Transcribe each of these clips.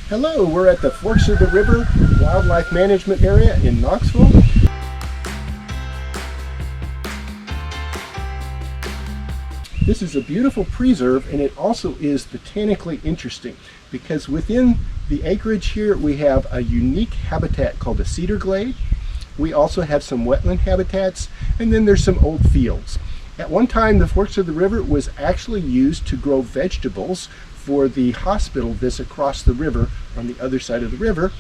Hello, we're at the Forks of the River Wildlife Management Area in Knoxville. This is a beautiful preserve, and it also is botanically interesting because within the acreage here we have a unique habitat called a cedar glade. We also have some wetland habitats, and then there's some old fields. At one time, the Forks of the River was actually used to grow vegetables for the hospital that's across the river on the other side of the river,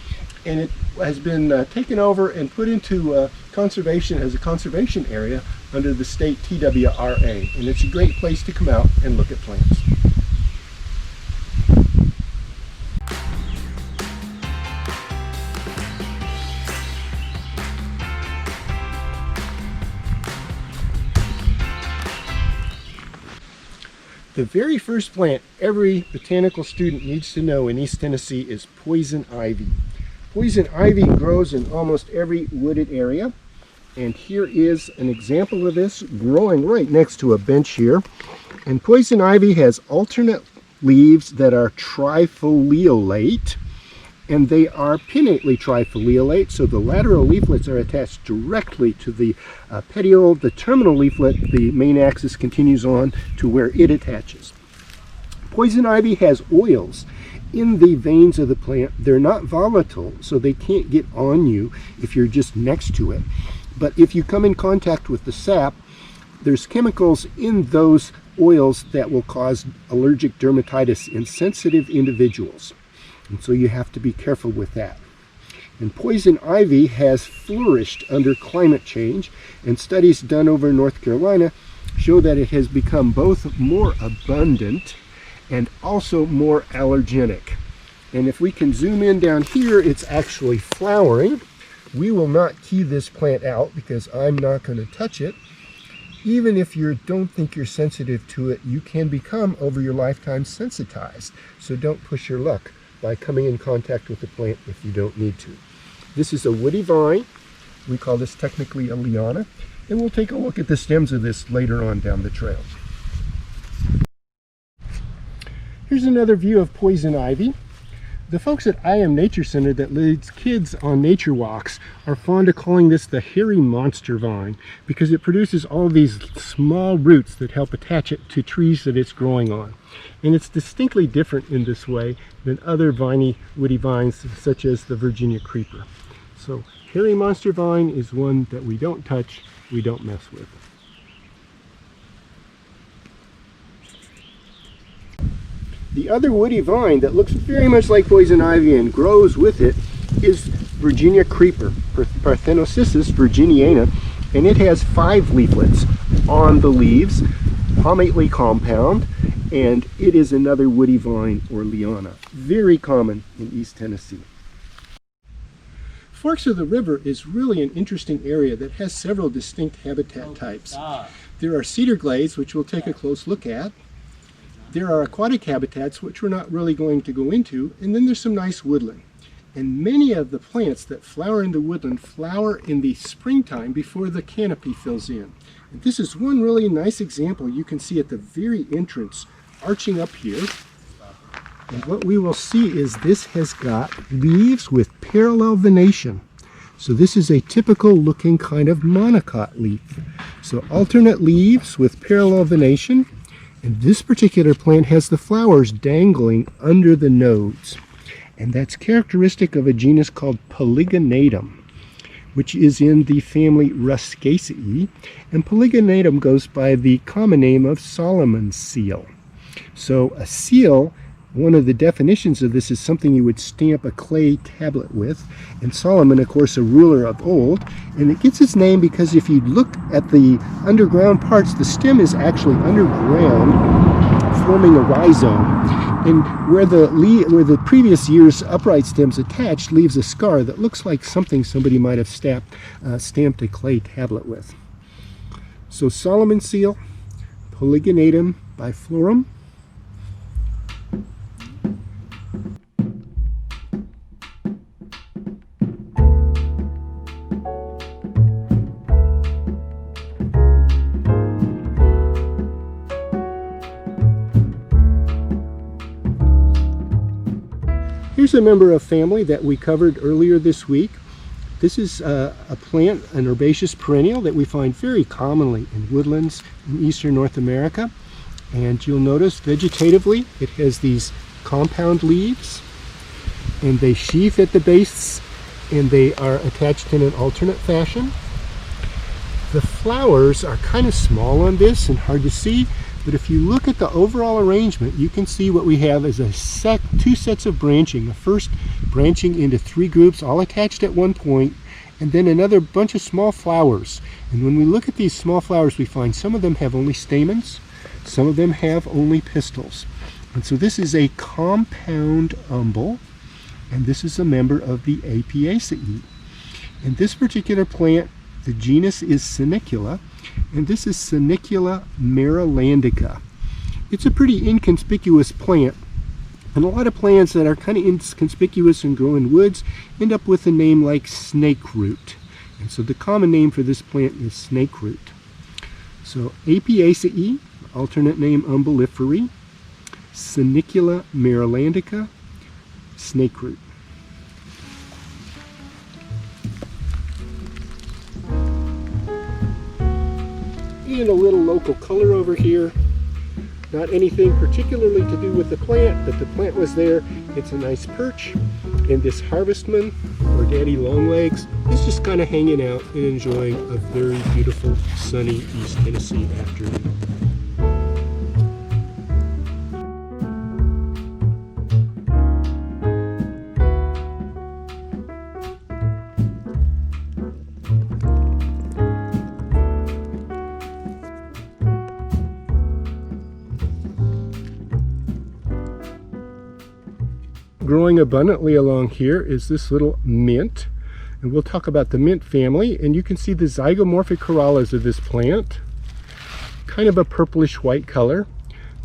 and it has been taken over and put into conservation as a conservation area under the state TWRA, and it's a great place to come out and look at plants. The very first plant every botanical student needs to know in East Tennessee is poison ivy. Poison ivy grows in almost every wooded area, and here is an example of this growing right next to a bench here. And poison ivy has alternate leaves that are trifoliolate, and they are pinnately trifoliolate, so the lateral leaflets are attached directly to the petiole. The terminal leaflet, the main axis, continues on to where it attaches. Poison ivy has oils in the veins of the plant. They're not volatile, so they can't get on you if you're just next to it. But if you come in contact with the sap, there's chemicals in those oils that will cause allergic dermatitis in sensitive individuals. And so you have to be careful with that. And poison ivy has flourished under climate change, and studies done over in North Carolina show that it has become both more abundant and also more allergenic. And if we can zoom in down here, it's actually flowering. We will not key this plant out because I'm not going to touch it. Even if you don't think you're sensitive to it, you can become over your lifetime sensitized. So don't push your luck by coming in contact with the plant if you don't need to. This is a woody vine. We call this technically a liana, and we'll take a look at the stems of this later on down the trail. Here's another view of poison ivy. The folks at I Am Nature Center that leads kids on nature walks are fond of calling this the hairy monster vine because it produces all these small roots that help attach it to trees that it's growing on. And it's distinctly different in this way than other viney woody vines such as the Virginia creeper. So hairy monster vine is one that we don't touch, we don't mess with. The other woody vine that looks very much like poison ivy and grows with it is Virginia creeper, Parthenocissus virginiana, and it has 5 leaflets on the leaves, palmately compound, and it is another woody vine or liana, very common in East Tennessee. Forks of the River is really an interesting area that has several distinct habitat types. There are cedar glades, which we'll take a close look at. There are aquatic habitats, which we're not really going to go into, and then there's some nice woodland. And many of the plants that flower in the woodland flower in the springtime before the canopy fills in. And this is one really nice example you can see at the very entrance, arching up here. And what we will see is this has got leaves with parallel venation. So this is a typical looking kind of monocot leaf. So alternate leaves with parallel venation. And this particular plant has the flowers dangling under the nodes. And that's characteristic of a genus called Polygonatum, which is in the family Ruscaceae. And Polygonatum goes by the common name of Solomon's seal. So a seal, one of the definitions of this is something you would stamp a clay tablet with. And Solomon, of course, a ruler of old. And it gets its name because if you look at the underground parts, the stem is actually underground, forming a rhizome. And where the previous year's upright stems attached leaves a scar that looks like something somebody might have stamped a clay tablet with. So Solomon seal, Polygonatum biflorum. Here's a member of family that we covered earlier this week. This is a plant, an herbaceous perennial that we find very commonly in woodlands in eastern North America. And you'll notice vegetatively it has these compound leaves, and they sheath at the base, and they are attached in an alternate fashion. The flowers are kind of small on this and hard to see, but if you look at the overall arrangement, you can see what we have is two sets of branching. The first branching into 3 groups, all attached at one point, and then another bunch of small flowers. And when we look at these small flowers, we find some of them have only stamens, some of them have only pistils. And so this is a compound umbel, and this is a member of the Apiaceae. And this particular plant, the genus is Senicula, and this is Senicula marylandica. It's a pretty inconspicuous plant, and a lot of plants that are kind of inconspicuous and grow in woods end up with a name like snakeroot. And so the common name for this plant is snakeroot. So Apiaceae, alternate name umbelliferae, Senicula marylandica, snakeroot. And a little local color over here. Not anything particularly to do with the plant, but the plant was there. It's a nice perch. And this harvestman, or daddy longlegs, is just kind of hanging out and enjoying a very beautiful sunny East Tennessee afternoon. Growing abundantly along here is this little mint, and we'll talk about the mint family. And you can see the zygomorphic corollas of this plant, kind of a purplish white color.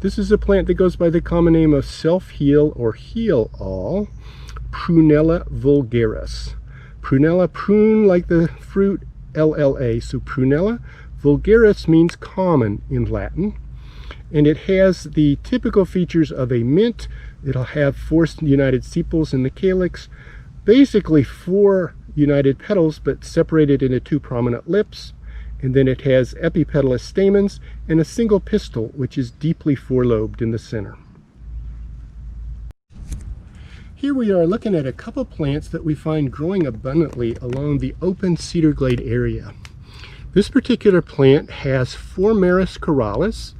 This is a plant that goes by the common name of self-heal or heal-all, Prunella vulgaris. Prunella, prune like the fruit, LLA, so Prunella vulgaris means common in Latin, and it has the typical features of a mint. It'll have 4 united sepals in the calyx, basically 4 united petals, but separated into 2 prominent lips. And then it has epipetalous stamens and a single pistil, which is deeply 4-lobed in the center. Here we are looking at a couple plants that we find growing abundantly along the open cedar glade area. This particular plant has 4 Maris corollas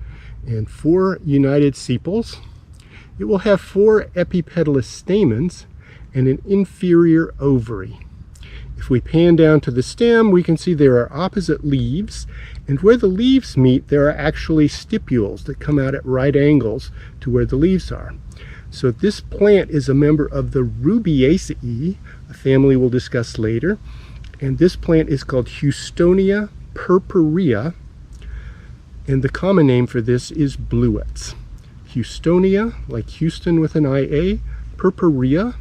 and 4 united sepals. It will have 4 epipetalous stamens and an inferior ovary. If we pan down to the stem, we can see there are opposite leaves, and where the leaves meet, there are actually stipules that come out at right angles to where the leaves are. So this plant is a member of the Rubiaceae, a family we'll discuss later, and this plant is called Houstonia purpurea, and the common name for this is bluets. Houstonia, like Houston with an IA, purpurea,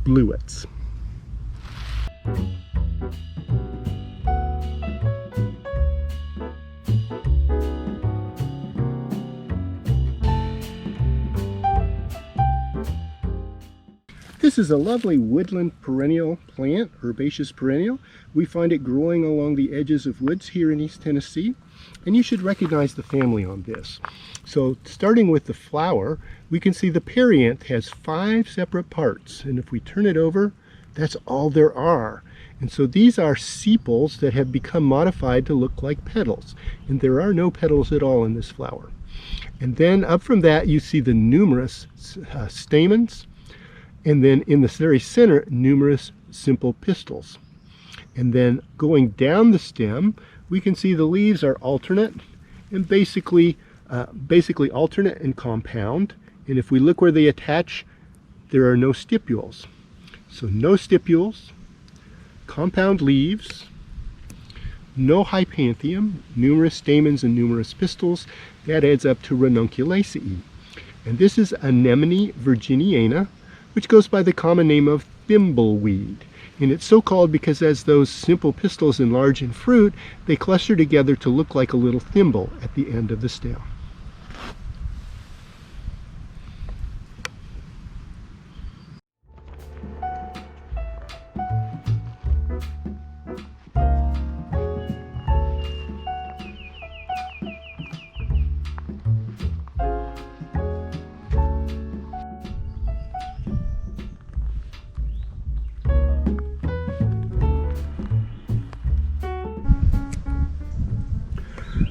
bluets. This is a lovely woodland perennial plant, herbaceous perennial. We find it growing along the edges of woods here in East Tennessee, and you should recognize the family on this. So starting with the flower, we can see the perianth has 5 separate parts, and if we turn it over, that's all there are. And so these are sepals that have become modified to look like petals, and there are no petals at all in this flower. And then up from that you see the numerous stamens, and then in the very center, numerous simple pistils. And then going down the stem, we can see the leaves are alternate and basically alternate and compound. And if we look where they attach, there are no stipules. So no stipules, compound leaves, no hypanthium, numerous stamens and numerous pistils. That adds up to Ranunculaceae. And this is Anemone virginiana, which goes by the common name of thimbleweed. And it's so called because as those simple pistils enlarge in fruit, they cluster together to look like a little thimble at the end of the stem.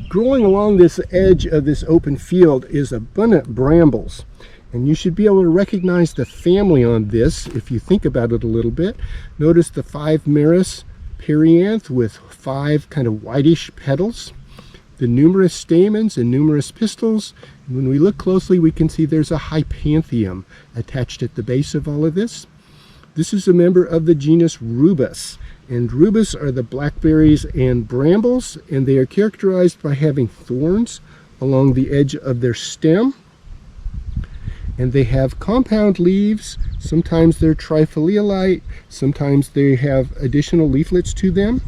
Growing along this edge of this open field is abundant brambles. And you should be able to recognize the family on this if you think about it a little bit. Notice the 5 Maris perianth with 5 kind of whitish petals, the numerous stamens and numerous pistils. And when we look closely, we can see there's a hypanthium attached at the base of all of this. This is a member of the genus Rubus. And rubus are the blackberries and brambles, and they are characterized by having thorns along the edge of their stem. And they have compound leaves. Sometimes they're trifoliolite, sometimes they have additional leaflets to them.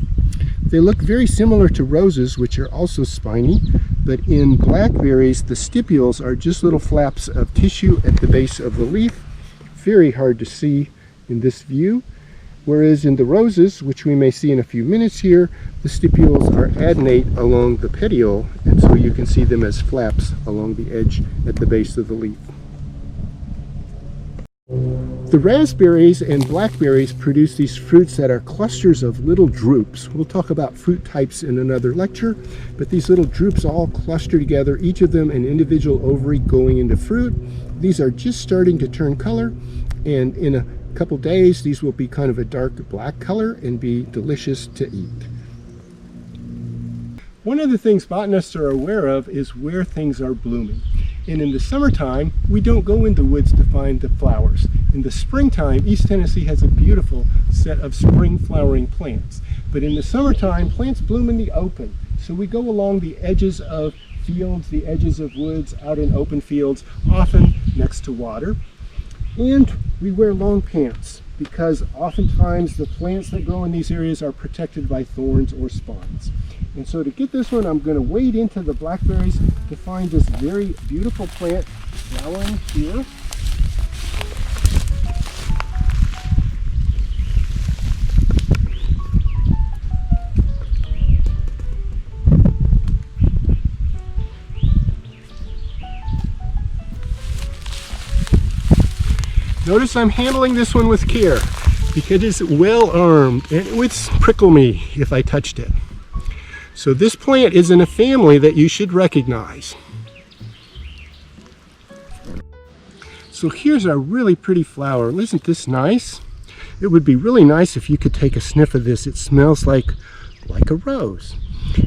They look very similar to roses, which are also spiny, but in blackberries, the stipules are just little flaps of tissue at the base of the leaf. Very hard to see in this view. Whereas in the roses, which we may see in a few minutes here, the stipules are adnate along the petiole, and so you can see them as flaps along the edge at the base of the leaf. The raspberries and blackberries produce these fruits that are clusters of little drupes. We'll talk about fruit types in another lecture, but these little drupes all cluster together, each of them an individual ovary going into fruit. These are just starting to turn color, and in a couple days these will be kind of a dark black color and be delicious to eat. One of the things botanists are aware of is where things are blooming. And in the summertime, we don't go in the woods to find the flowers. In the springtime, East Tennessee has a beautiful set of spring flowering plants. But in the summertime, plants bloom in the open. So we go along the edges of fields, the edges of woods, out in open fields, often next to water. And we wear long pants because oftentimes the plants that grow in these areas are protected by thorns or spines. And so to get this one, I'm going to wade into the blackberries to find this very beautiful plant flowering here. Notice I'm handling this one with care because it's well armed and it would prickle me if I touched it. So this plant is in a family that you should recognize. So here's a really pretty flower. Isn't this nice? It would be really nice if you could take a sniff of this. It smells like a rose.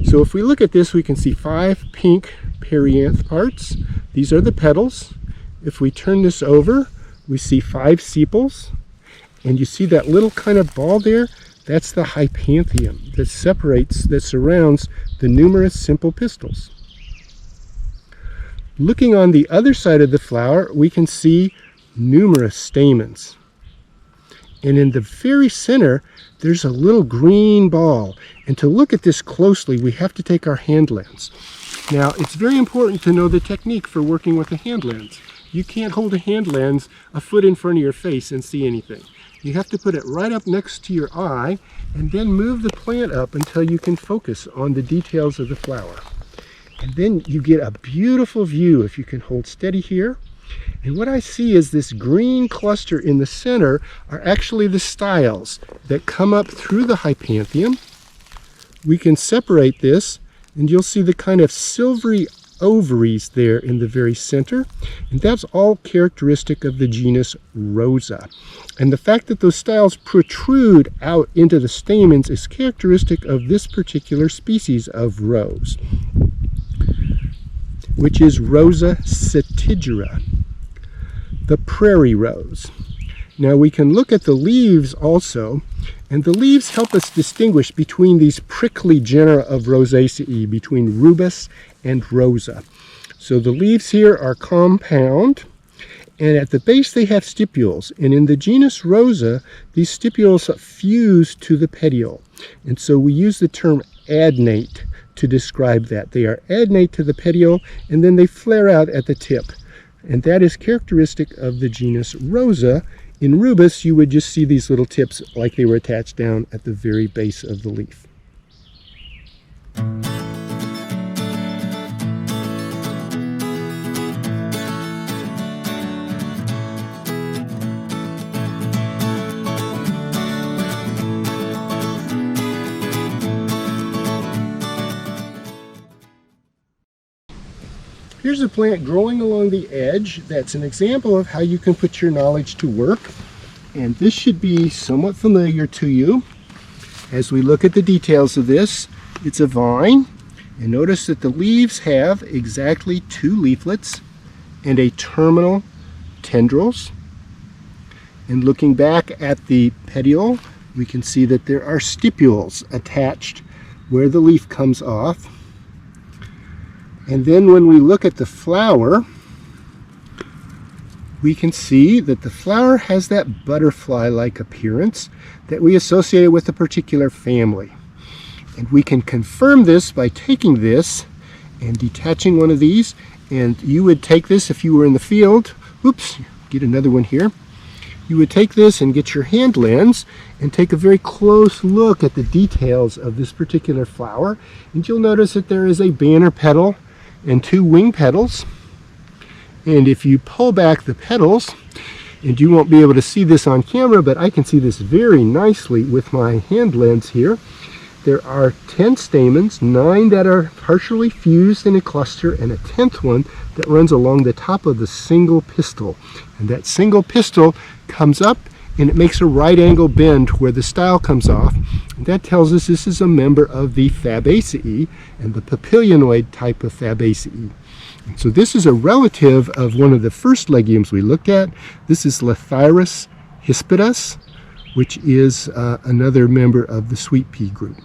So if we look at this, we can see 5 pink perianth parts. These are the petals. If we turn this over, we see 5 sepals. And you see that little kind of ball there? That's the hypanthium that surrounds the numerous simple pistils. Looking on the other side of the flower, we can see numerous stamens. And in the very center, there's a little green ball. And to look at this closely, we have to take our hand lens. Now, it's very important to know the technique for working with a hand lens. You can't hold a hand lens a foot in front of your face and see anything. You have to put it right up next to your eye and then move the plant up until you can focus on the details of the flower. And then you get a beautiful view if you can hold steady here. And what I see is this green cluster in the center are actually the styles that come up through the hypanthium. We can separate this and you'll see the kind of silvery ovaries there in the very center, and that's all characteristic of the genus Rosa. And the fact that those styles protrude out into the stamens is characteristic of this particular species of rose, which is Rosa satigera, the prairie rose. Now we can look at the leaves also, and the leaves help us distinguish between these prickly genera of Rosaceae, between Rubus and Rosa. So the leaves here are compound, and at the base they have stipules. And in the genus Rosa, these stipules fuse to the petiole. And so we use the term adnate to describe that. They are adnate to the petiole, and then they flare out at the tip. And that is characteristic of the genus Rosa. In Rubus, you would just see these little tips like they were attached down at the very base of the leaf. Here's a plant growing along the edge. That's an example of how you can put your knowledge to work. And this should be somewhat familiar to you. As we look at the details of this, it's a vine. And notice that the leaves have exactly 2 leaflets and a terminal tendrils. And looking back at the petiole, we can see that there are stipules attached where the leaf comes off. And then when we look at the flower, we can see that the flower has that butterfly-like appearance that we associate with a particular family. And we can confirm this by taking this and detaching one of these. And you would take this if you were in the field. Oops, get another one here. You would take this and get your hand lens and take a very close look at the details of this particular flower. And you'll notice that there is a banner petal and 2 wing petals. And if you pull back the petals, and you won't be able to see this on camera, but I can see this very nicely with my hand lens here. There are 10 stamens, 9 that are partially fused in a cluster, and a 10th one that runs along the top of the single pistil. And that single pistil comes up and it makes a right angle bend where the style comes off. And that tells us this is a member of the Fabaceae and the papilionoid type of Fabaceae. And so this is a relative of one of the first legumes we looked at. This is Lathyrus hispidus, which is another member of the sweet pea group.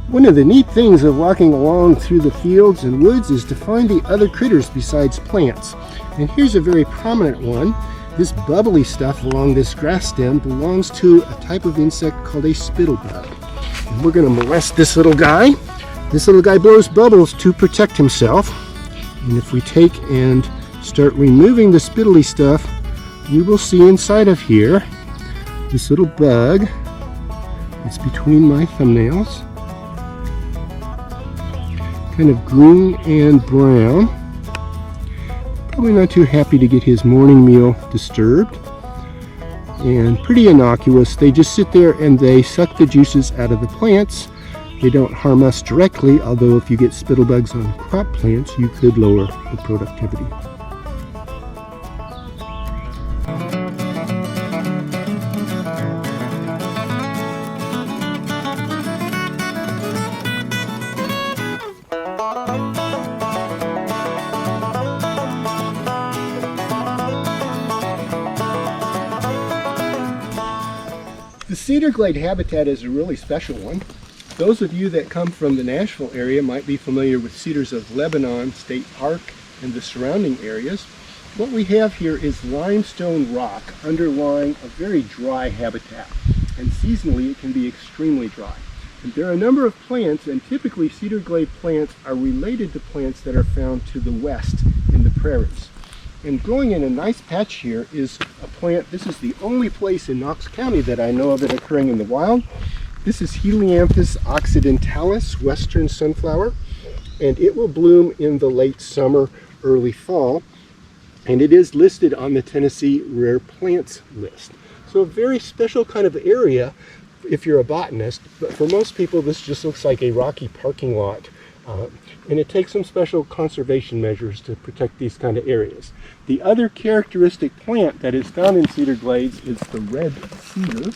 One of the neat things of walking along through the fields and woods is to find the other critters besides plants. And here's a very prominent one. This bubbly stuff along this grass stem belongs to a type of insect called a spittlebug. And we're going to molest this little guy. This little guy blows bubbles to protect himself. And if we take and start removing the spittly stuff, we will see inside of here this little bug. It's between my thumbnails. Kind of green and brown. Probably not too happy to get his morning meal disturbed. And pretty innocuous. They just sit there and they suck the juices out of the plants. They don't harm us directly, although if you get spittlebugs on crop plants, you could lower the productivity. The cedar glade habitat is a really special one. Those of you that come from the Nashville area might be familiar with Cedars of Lebanon State Park and the surrounding areas. What we have here is limestone rock underlying a very dry habitat, and seasonally it can be extremely dry. And there are a number of plants, and typically cedar glade plants are related to plants that are found to the west in the prairies. And growing in a nice patch here is a plant. This is the only place in Knox County that I know of it occurring in the wild. This is Helianthus occidentalis, western sunflower, and it will bloom in the late summer, early fall, and it is listed on the Tennessee Rare Plants list. So a very special kind of area if you're a botanist, but for most people this just looks like a rocky parking lot, and it takes some special conservation measures to protect these kind of areas. The other characteristic plant that is found in cedar glades is the red cedar.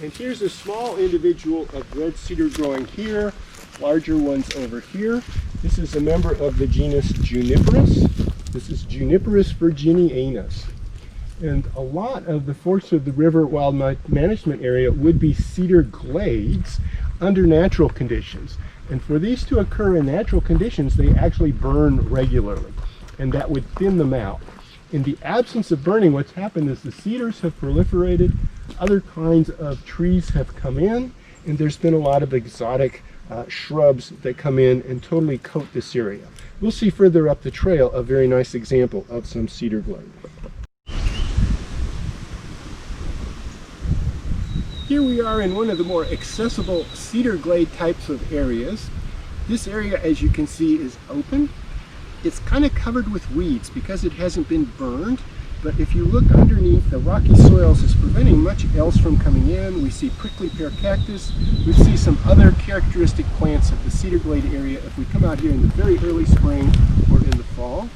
And here's a small individual of red cedar growing here, larger ones over here. This is a member of the genus Juniperus. This is Juniperus virginianus. And a lot of the forks of the river wildlife management area would be cedar glades under natural conditions. And for these to occur in natural conditions, they actually burn regularly, and that would thin them out. In the absence of burning, what's happened is the cedars have proliferated, other kinds of trees have come in, and there's been a lot of exotic shrubs that come in and totally coat this area. We'll see further up the trail a very nice example of some cedar glade. Here we are in one of the more accessible cedar glade types of areas. This area, as you can see, is open. It's kind of covered with weeds because it hasn't been burned, But if you look underneath, the rocky soils is preventing much else from coming in. We see prickly pear cactus. We see some other characteristic plants at the Cedar Glade area if we come out here in the very early spring or in the fall.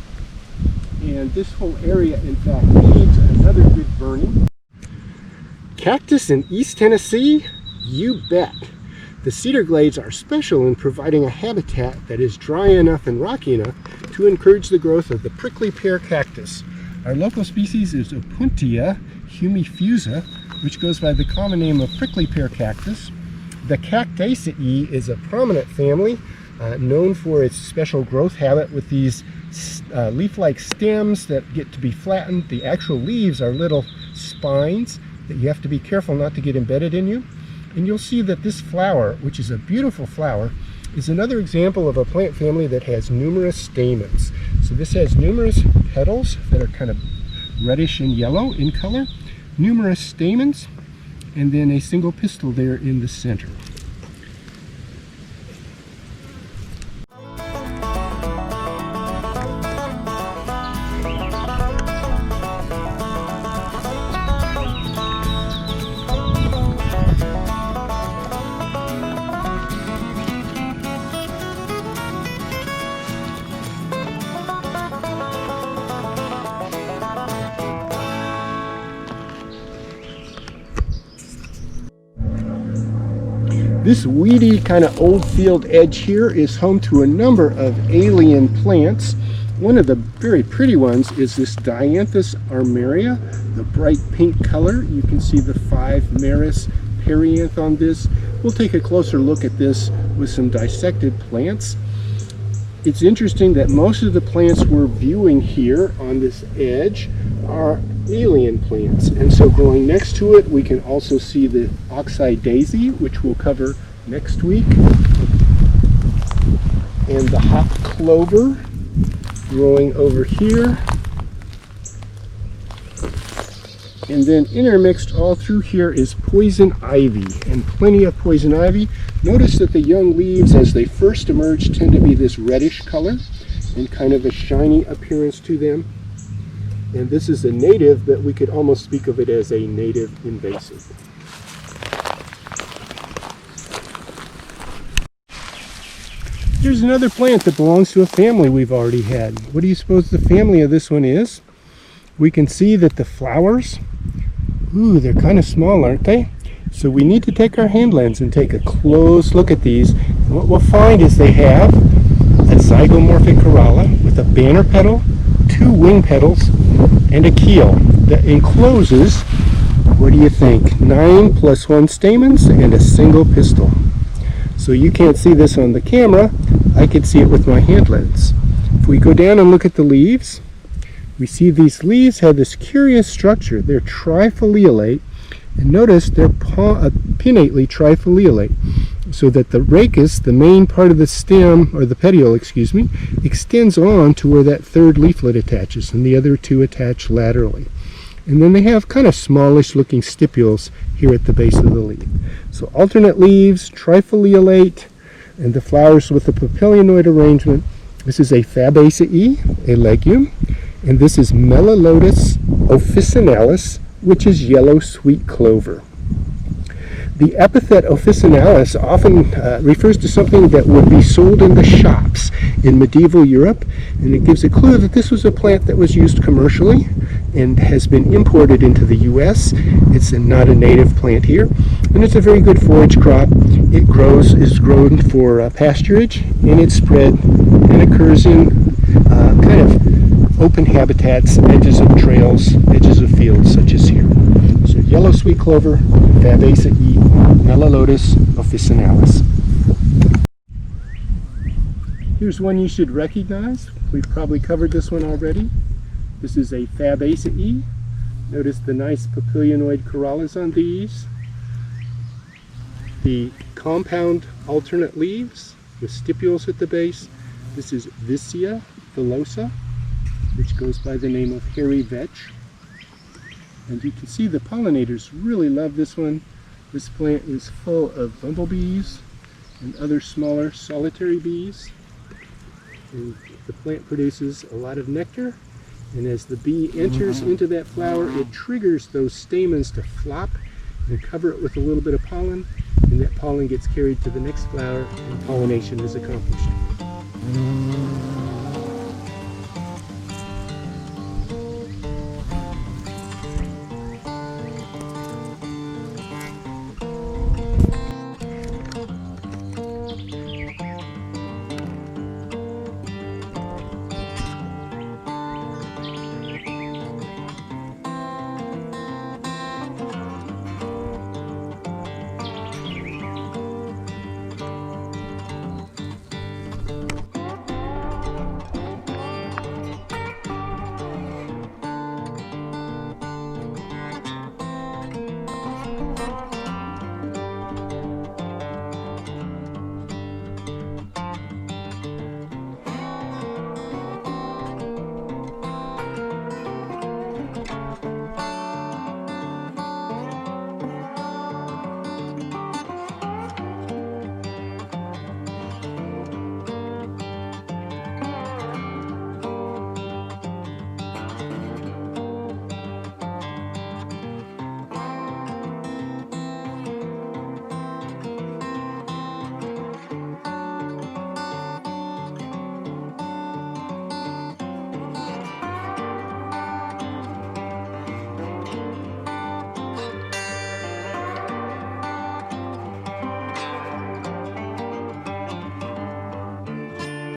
And this whole area, in fact, needs another good burning. Cactus in East Tennessee? You bet. The Cedar Glades are special in providing a habitat that is dry enough and rocky enough to encourage the growth of the prickly pear cactus. Our local species is Opuntia humifusa, which goes by the common name of prickly pear cactus. The Cactaceae is a prominent family known for its special growth habit with these leaf-like stems that get to be flattened. The actual leaves are little spines that you have to be careful not to get embedded in you. And you'll see that this flower, which is a beautiful flower, is another example of a plant family that has numerous stamens. So this has numerous petals that are kind of reddish and yellow in color, numerous stamens, and then a single pistil there in the center. This weedy kind of old field edge here is home to a number of alien plants. One of the very pretty ones is this Dianthus armeria, the bright pink color. You can see the 5 Maris perianth on this. We'll take a closer look at this with some dissected plants. It's interesting that most of the plants we're viewing here on this edge are alien plants, and so growing next to it we can also see the oxeye daisy, which we'll cover next week, and the hop clover growing over here, and then intermixed all through here is poison ivy, and plenty of poison ivy. Notice that the young leaves as they first emerge tend to be this reddish color and kind of a shiny appearance to them. And this is a native, but we could almost speak of it as a native invasive. Here's another plant that belongs to a family we've already had. What do you suppose the family of this one is? We can see that the flowers, they're kind of small, aren't they? So we need to take our hand lens and take a close look at these. What we'll find is they have a zygomorphic corolla with a banner petal, 2 wing petals, and a keel that encloses, what do you think, 9 + 1 stamens and a single pistil. So you can't see this on the camera. I could see it with my hand lens. If we go down and look at the leaves, we see these leaves have this curious structure. They're trifoliolate, and notice they're pinnately trifoliolate, so that the rachis, the main part of the stem, or the petiole, excuse me, extends on to where that 3rd leaflet attaches, and the other 2 attach laterally. And then they have kind of smallish looking stipules here at the base of the leaf. So alternate leaves, trifoliolate, and the flowers with a papilionoid arrangement. This is a Fabaceae, a legume, and this is Mellilotus officinalis, which is yellow sweet clover. The epithet officinalis often refers to something that would be sold in the shops in medieval Europe, and it gives a clue that this was a plant that was used commercially and has been imported into the U.S. It's not a native plant here, and it's a very good forage crop. It is grown for pasturage, and it's spread and occurs in kind of open habitats, edges of trails, edges of fields, such as here. So yellow sweet clover, Fabaceae, Mellilotus officinalis. Here's one you should recognize. We've probably covered this one already. This is a Fabaceae. Notice the nice papilionoid corollas on these. The compound alternate leaves with stipules at the base. This is Vicia villosa, which goes by the name of hairy vetch. And you can see the pollinators really love this one. This plant is full of bumblebees and other smaller solitary bees. And the plant produces a lot of nectar And as the bee enters into that flower, it triggers those stamens to flop and cover it with a little bit of pollen, and that pollen gets carried to the next flower and pollination is accomplished.